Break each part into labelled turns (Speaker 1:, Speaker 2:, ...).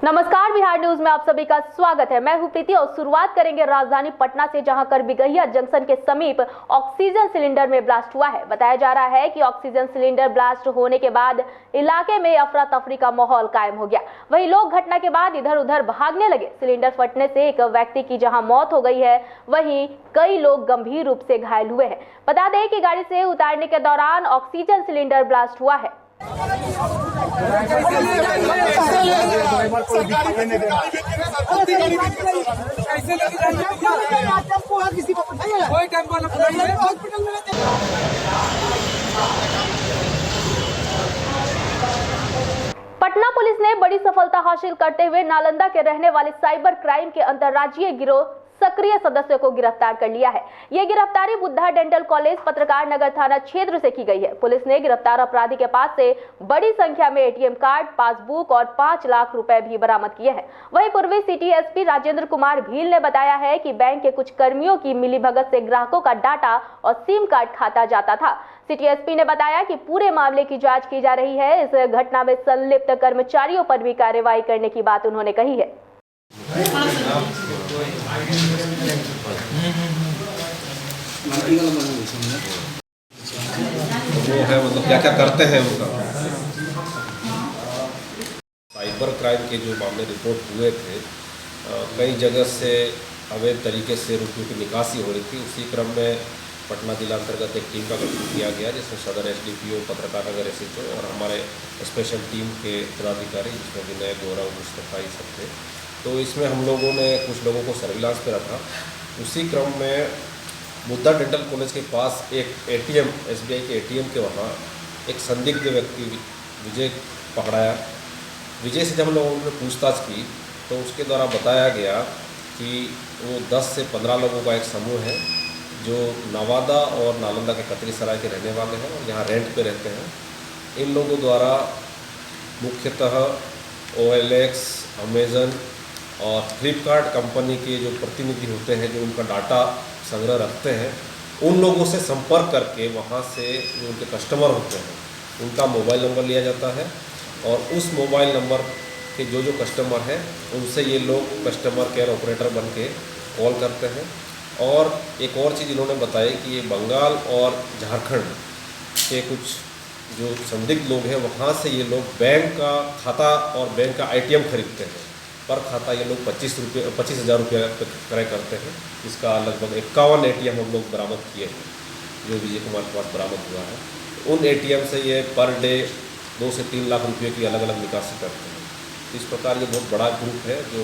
Speaker 1: नमस्कार, बिहार न्यूज में आप सभी का स्वागत है। मैं हूं प्रीति और शुरुआत करेंगे राजधानी पटना से, जहां कर बिगहिया जंक्शन के समीप ऑक्सीजन सिलेंडर में ब्लास्ट हुआ है। बताया जा रहा है कि ऑक्सीजन सिलेंडर ब्लास्ट होने के बाद इलाके में अफरा तफरी का माहौल कायम हो गया। वहीं लोग घटना के बाद इधर उधर भागने लगे। सिलेंडर फटने से एक व्यक्ति की जहां मौत हो गई है, वहीं कई लोग गंभीर रूप से घायल हुए हैं। बता दें कि गाड़ी से उतारने के दौरान ऑक्सीजन सिलेंडर ब्लास्ट हुआ है। पटना पुलिस ने बड़ी सफलता हासिल करते हुए नालंदा के रहने वाले साइबर क्राइम के अंतर्राज्यीय गिरोह सक्रिय सदस्यों को गिरफ्तार कर लिया है। ये गिरफ्तारी बुद्धा डेंटल कॉलेज पत्रकार नगर थाना क्षेत्र से की गई है। पुलिस ने गिरफ्तार अपराधी के पास से बड़ी संख्या में एटीएम कार्ड, पासबुक और 5 लाख रुपए भी बरामद किए हैं। वहीं पूर्वी सिटी एसपी राजेंद्र कुमार भील ने बताया है कि बैंक के कुछ कर्मियों की मिलीभगत से ग्राहकों का डाटा और सिम कार्ड खाता जाता था। सिटी एसपी ने बताया कि पूरे मामले की जांच की जा रही है। इस घटना में संलिप्त कर्मचारियों पर भी कार्रवाई करने की बात उन्होंने कही है।
Speaker 2: वो है मतलब क्या क्या करते हैं उनका। साइबर क्राइम के जो मामले रिपोर्ट हुए थे, कई जगह से अवैध तरीके से रुपयों की निकासी हो रही थी। उसी क्रम में पटना जिला अंतर्गत एक टीम का गठन किया गया, जिसमें सदर एसडीपीओ, पत्रकार नगर एसएचओ और हमारे स्पेशल टीम के पदाधिकारी, जिसमें विनय, गौरव, मुस्तफा ये सब थे। तो इसमें हम लोगों ने कुछ लोगों को सर्विलांस पे रखा। उसी क्रम में बुद्धा डेंटल कॉलेज के पास एक एटीएम, एसबीआई के एटीएम के वहाँ एक संदिग्ध व्यक्ति विजय पकड़ाया। विजय से जब हम लोगों ने पूछताछ की तो उसके द्वारा बताया गया कि वो 10 से 15 लोगों का एक समूह है, जो नवादा और नालंदा के कतरी सराय के रहने वाले हैं और यहाँ रेंट पे रहते हैं। इन लोगों द्वारा मुख्यतः OLX, अमेज़न और फ्लिपकार्ट कंपनी के जो प्रतिनिधि होते हैं, जो उनका डाटा संग्रह रखते हैं, उन लोगों से संपर्क करके वहाँ से जो उनके कस्टमर होते हैं उनका मोबाइल नंबर लिया जाता है और उस मोबाइल नंबर के जो कस्टमर हैं उनसे ये लोग कस्टमर केयर ऑपरेटर बन के कॉल करते हैं। और एक और चीज़ इन्होंने बताई कि ये बंगाल और झारखंड के कुछ जो संदिग्ध लोग हैं वहाँ से ये लोग बैंक का खाता और बैंक का ATM खरीदते हैं। पर खाता ये लोग 25,000 रुपये क्रय करते हैं। इसका लगभग 51 ATM हम लोग बरामद किए हैं, जो विजय कुमार के पास बरामद हुआ है। उन ATM से ये पर डे 2 से 3 लाख रुपये की अलग अलग निकासी करते हैं। इस प्रकार ये बहुत बड़ा ग्रुप है जो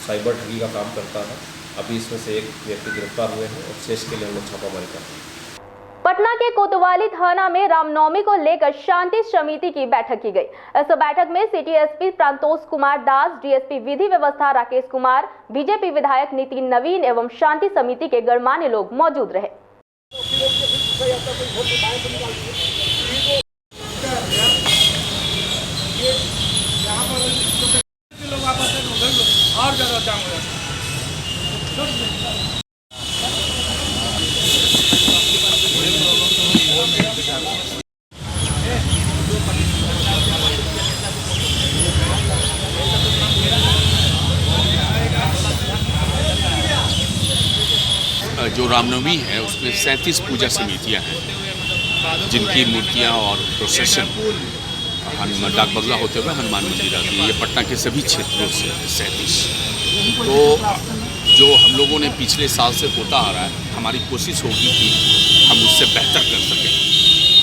Speaker 2: साइबर ठगी का काम करता है। अभी इसमें से एक व्यक्ति गिरफ्तार हुए हैं और शेष के लिए हम लोग छापामारी करते हैं।
Speaker 1: पटना के कोतवाली थाना में रामनवमी को लेकर शांति समिति की बैठक की गई। इस बैठक में city SP प्रांतोष Kumar Das, DSP विधि व्यवस्था राकेश कुमार, बीजेपी विधायक नितिन नवीन एवं शांति समिति के गणमान्य लोग मौजूद रहे।
Speaker 3: जो रामनवमी है उसमें 37 पूजा समितियां हैं, जिनकी मूर्तियां और प्रोसेशन डाक बंगला होते हुए हनुमान मंदिर आती है। ये पटना के सभी क्षेत्रों से 37। तो जो हम लोगों ने पिछले साल से होता आ रहा है, हमारी कोशिश होगी कि हम उससे बेहतर कर सकें।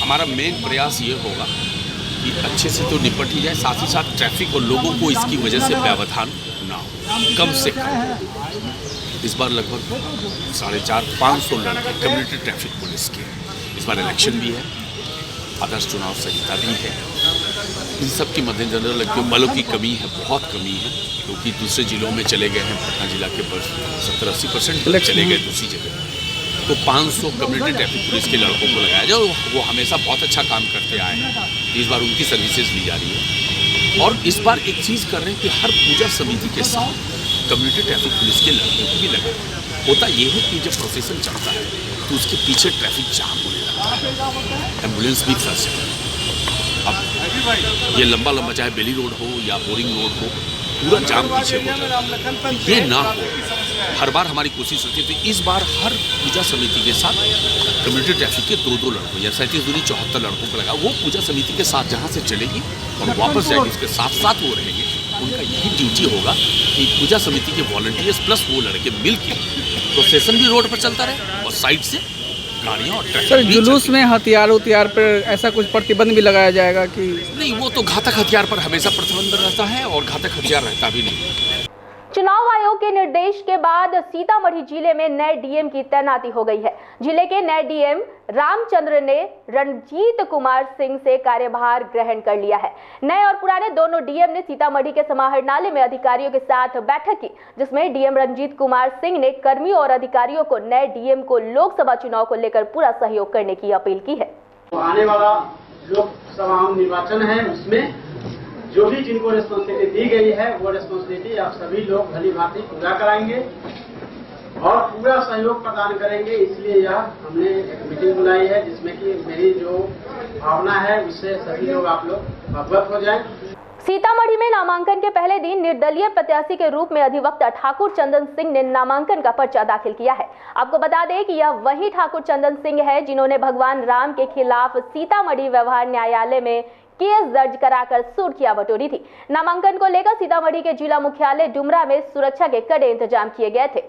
Speaker 3: हमारा मेन प्रयास ये होगा कि अच्छे से तो निपट ही जाए, साथ ही साथ ट्रैफिक और लोगों को इसकी वजह से व्यवधान ना हो, कम से कम। इस बार लगभग 450-500 लड़के कम्युनिटी ट्रैफिक पुलिस के। इस बार इलेक्शन भी है, आदर्श चुनाव संहिता भी है। इन सब के मद्देनजर लगभग बलों की कमी है, बहुत कमी है, क्योंकि दूसरे जिलों में चले गए हैं। पटना जिला के 70-80% चले गए दूसरी जगह। तो 500 कम्युनिटी ट्रैफिक पुलिस के लड़कों को लगाया जाए। वो हमेशा बहुत अच्छा काम करते आए हैं। इस बार उनकी सर्विसेज ली जा रही है। और इस बार एक चीज़ कर रहे हैं कि हर पूजा समिति के साथ कम्युनिटी ट्रैफिक पुलिस के लड़कों को भी लगा। होता ये है कि जब प्रोसेशन चलता है तो उसके पीछे ट्रैफिक जाम होने लगता है, एम्बुलेंस भी फंस जाती है। अब ये लंबा चाहे बेली रोड हो या बोरिंग रोड हो, पूरा जाम पीछे हो जाता। ये ना हो, हर बार हमारी कोशिश रहती है। तो इस बार हर पूजा समिति के साथ कम्युनिटी ट्रैफिक के 2-2 लड़कों या 37-74 लड़कों को लगा, वो पूजा समिति के साथ जहाँ से चलेगी और वापस जाएगी, उसके साथ साथ वो रहेंगे। उनका यही ड्यूटी होगा कि पूजा समिति के वॉलंटियर्स प्लस वो लड़के मिल के प्रोसेशन भी रोड पर चलता रहे और साइड से गाड़ियाँ और ट्रैफिक।
Speaker 4: सर, जुलूस में हथियार पर ऐसा कुछ प्रतिबंध भी लगाया जाएगा कि
Speaker 3: नहीं? वो तो घातक हथियार पर हमेशा प्रतिबंध रहता है और घातक हथियार रहता भी नहीं।
Speaker 1: चुनाव आयोग के निर्देश के बाद सीतामढ़ी जिले में नए डीएम की तैनाती हो गई है। जिले के नए डीएम रामचंद्र ने रणजीत कुमार सिंह से कार्यभार ग्रहण कर लिया है। नए और पुराने दोनों डीएम ने सीतामढ़ी के समाहरणालय में अधिकारियों के साथ बैठक की, जिसमें डीएम रणजीत कुमार सिंह ने कर्मियों और अधिकारियों को नए डीएम को लोकसभा चुनाव को लेकर पूरा सहयोग करने की अपील की है।
Speaker 5: आने वाला लोकसभा निर्वाचन है, उसमें जो भी जिनको रिस्पॉन्सिबिलिटी दी गई है वो रिस्पॉन्सिबिलिटी आप सभी लोग भली भांति पूरा कराएंगे और पूरा सहयोग प्रदान करेंगे। इसलिए यह हमने एक मीटिंग बुलाई है, जिसमें कि मेरी जो भावना है उससे सभी लोग आप लोग अवगत हो जाएं।
Speaker 1: सीतामढ़ी में नामांकन के पहले दिन निर्दलीय प्रत्याशी के रूप में अधिवक्ता ठाकुर चंदन सिंह ने नामांकन का पर्चा दाखिल किया है। आपको बता दें कि यह वही ठाकुर चंदन सिंह है जिन्होंने भगवान राम के खिलाफ सीतामढ़ी व्यवहार न्यायालय में केस दर्ज कराकर सुर्खियां बटोरी थी। नामांकन को लेकर सीतामढ़ी के जिला मुख्यालय डुमरा में सुरक्षा के कड़े इंतजाम किए गए थे।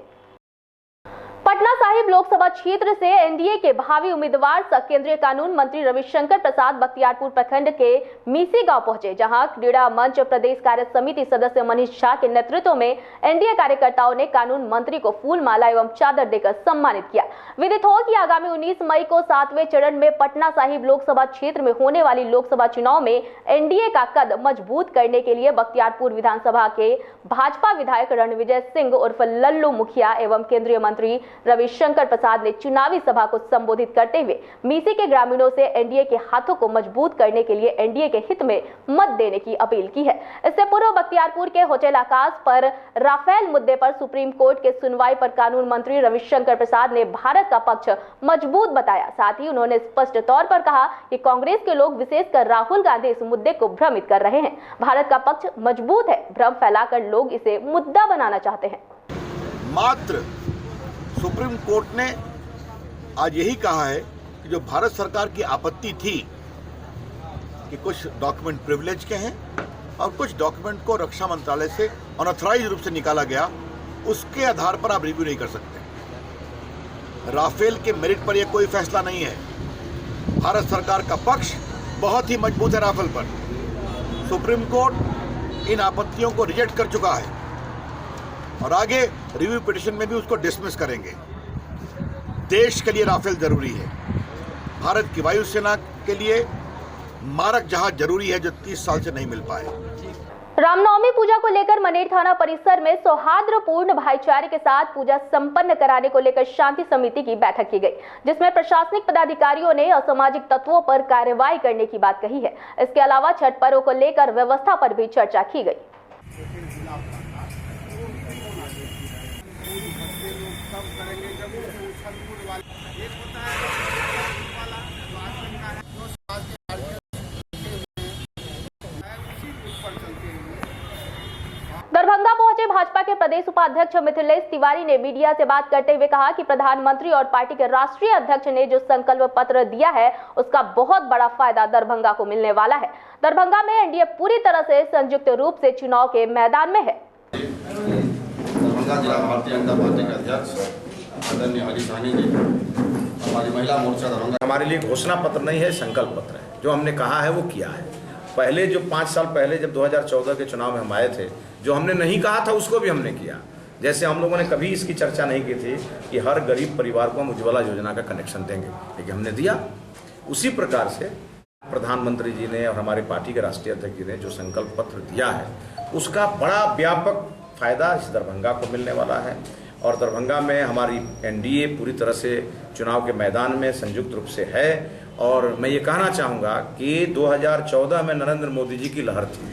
Speaker 1: पटना साहिब लोकसभा क्षेत्र से एनडीए के भावी उम्मीदवार सह केंद्रीय कानून मंत्री रविशंकर प्रसाद बख्तियारपुर प्रखंड के मीसी गांव पहुंचे, जहां क्रीड़ा मंच प्रदेश कार्य समिति सदस्य मनीष झा के नेतृत्व में एनडीए कार्यकर्ताओं ने कानून मंत्री को फूल माला एवं चादर देकर सम्मानित किया। विदित हो कि आगामी 19 मई को 7वें चरण में पटना साहिब लोकसभा क्षेत्र में होने वाली लोकसभा चुनाव में एनडीए का कद मजबूत करने के लिए बख्तियारपुर विधानसभा के भाजपा विधायक रणविजय सिंह उर्फ लल्लू मुखिया एवं केंद्रीय मंत्री रविशंकर प्रसाद ने चुनावी सभा को संबोधित करते हुए मीसी के ग्रामीणों से एनडीए के हाथों को मजबूत करने के लिए एनडीए के हित में मत देने की अपील की है। इससे पूर्व बख्तियारपुर के होटल आकाश पर राफेल मुद्दे पर सुप्रीम कोर्ट के सुनवाई पर कानून मंत्री रविशंकर प्रसाद ने भारत का पक्ष मजबूत बताया। साथ ही उन्होंने स्पष्ट तौर पर कहा कि कांग्रेस के लोग विशेषकर राहुल गांधी इस मुद्दे को भ्रमित कर रहे हैं। भारत का पक्ष मजबूत है, भ्रम फैलाकर लोग इसे मुद्दा बनाना चाहते हैं।
Speaker 6: मात्र सुप्रीम कोर्ट ने आज यही कहा है कि जो भारत सरकार की आपत्ति थी कि कुछ डॉक्यूमेंट प्रिविलेज के हैं और कुछ डॉक्यूमेंट को रक्षा मंत्रालय से अनऑथराइज्ड रूप से निकाला गया, उसके आधार पर आप रिव्यू नहीं कर सकते। राफेल के मेरिट पर यह कोई फैसला नहीं है। भारत सरकार का पक्ष बहुत ही मजबूत है राफेल पर। सुप्रीम कोर्ट इन आपत्तियों को रिजेक्ट कर चुका है और आगे रिव्यू पिटीशन में भी उसको डिसमिस करेंगे। देश के लिए राफेल जरूरी है, भारत की वायुसेना के लिए मारक जहाज जरूरी है, जो 30 साल से नहीं मिल पाए।
Speaker 1: रामनवमी पूजा को लेकर मनेर थाना परिसर में सौहार्दपूर्ण भाईचारे के साथ पूजा संपन्न कराने को लेकर शांति समिति की बैठक की गई, जिसमें प्रशासनिक पदाधिकारियों ने असामाजिक तत्वों पर कार्रवाई करने की बात कही है। इसके अलावा छठ पर्व को लेकर व्यवस्था पर भी चर्चा की गई। दरभंगा पहुंचे भाजपा के प्रदेश उपाध्यक्ष मिथिलेश तिवारी ने मीडिया से बात करते हुए कहा कि प्रधानमंत्री और पार्टी के राष्ट्रीय अध्यक्ष ने जो संकल्प पत्र दिया है, उसका बहुत बड़ा फायदा दरभंगा को मिलने वाला है। दरभंगा में एनडीए पूरी तरह से संयुक्त रूप से चुनाव के मैदान में है।
Speaker 7: दरभंगा जिला भारतीय जनता पार्टी के अध्यक्ष आदरणीय हरी सहनी जी, हमारी महिला मोर्चा दरभंगा,
Speaker 8: हमारे लिए घोषणा पत्र नहीं है, संकल्प पत्र है। जो हमने कहा है वो किया है। पहले जो 5 साल पहले जब 2014 के चुनाव में हम आए थे, जो हमने नहीं कहा था उसको भी हमने किया। जैसे हम लोगों ने कभी इसकी चर्चा नहीं की थी कि हर गरीब परिवार को हम उज्ज्वला योजना का कनेक्शन देंगे, लेकिन हमने दिया। उसी प्रकार से प्रधानमंत्री जी ने और हमारी पार्टी के राष्ट्रीय अध्यक्ष जी ने जो संकल्प पत्र दिया है, उसका बड़ा व्यापक फायदा इस दरभंगा को मिलने वाला है। और दरभंगा में हमारी एनडीए पूरी तरह से चुनाव के मैदान में संयुक्त रूप से है। और मैं ये कहना चाहूँगा कि 2014 में नरेंद्र मोदी जी की लहर थी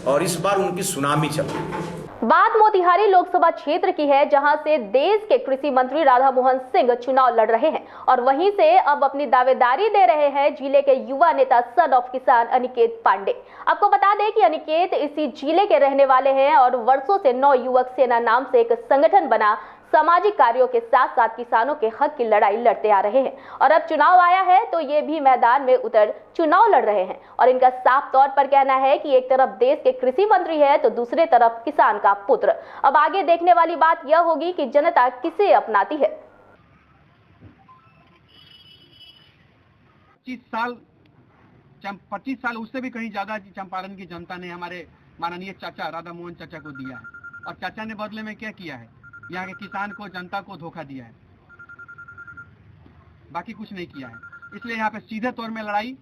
Speaker 8: और इस बार उनकी सुनामी चल रही है।
Speaker 1: बात मोतिहारी लोकसभा क्षेत्र की है, जहां से देश के कृषि मंत्री राधा मोहन सिंह चुनाव लड़ रहे हैं और वहीं से अब अपनी दावेदारी दे रहे हैं जिले के युवा नेता सन ऑफ किसान अनिकेत पांडे। आपको बता दें कि अनिकेत इसी जिले के रहने वाले हैं और वर्षों से नौ युवक सेना नाम से एक संगठन बना सामाजिक कार्यों के साथ साथ किसानों के हक की लड़ाई लड़ते आ रहे हैं और अब चुनाव आया है तो ये भी मैदान में उतर चुनाव लड़ रहे हैं। और इनका साफ तौर पर कहना है कि एक तरफ देश के कृषि मंत्री है तो दूसरे तरफ किसान का पुत्र। अब आगे देखने वाली बात यह होगी कि जनता किसे अपनाती है।
Speaker 9: 25 साल उससे भी कहीं ज्यादा चंपारण की जनता ने हमारे माननीय चाचा राधा मोहन चाचा को दिया है और चाचा ने बदले में क्या किया है, यहाँ के किसान को जनता को धोखा दिया है, बाकी कुछ नहीं किया है। इसलिए यहाँ पे सीधे तौर में लड़ाई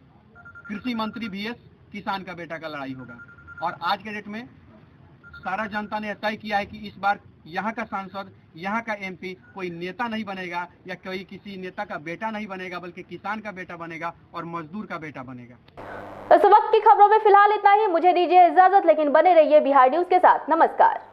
Speaker 9: कृषि मंत्री vs किसान का बेटा का लड़ाई होगा। और आज के डेट में सारा जनता ने तय किया है कि इस बार यहाँ का सांसद, यहाँ का MP कोई नेता नहीं बनेगा या कोई किसी नेता का बेटा नहीं बनेगा, बल्कि किसान का बेटा बनेगा और मजदूर का बेटा बनेगा।
Speaker 1: इस वक्त की खबरों में फिलहाल इतना ही। मुझे दीजिए इजाजत, लेकिन बने रहिए बिहार न्यूज के साथ। नमस्कार।